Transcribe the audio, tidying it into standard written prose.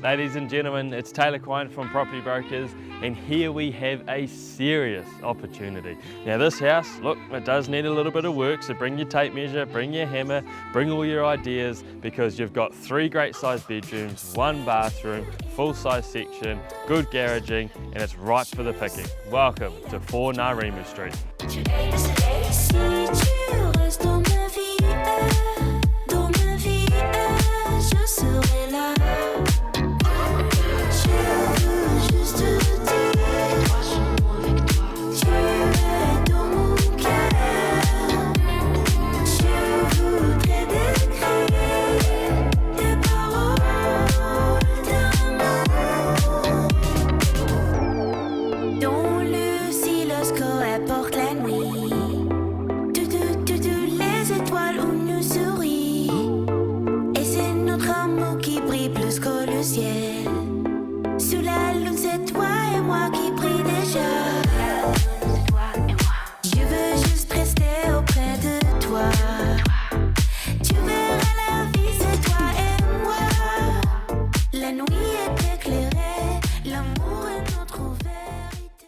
Ladies and gentlemen, it's Taylor Quine from Property Brokers, and here we have a serious opportunity. Now this house, look, it does need a little bit of work, so bring your tape measure, bring your hammer, bring all your ideas, because you've got 3 great sized bedrooms, 1 bathroom, full size section, good garaging, and it's ripe for the picking. Welcome to 4 Ngarimu Street. Sous la lune, c'est toi et moi qui brille déjà.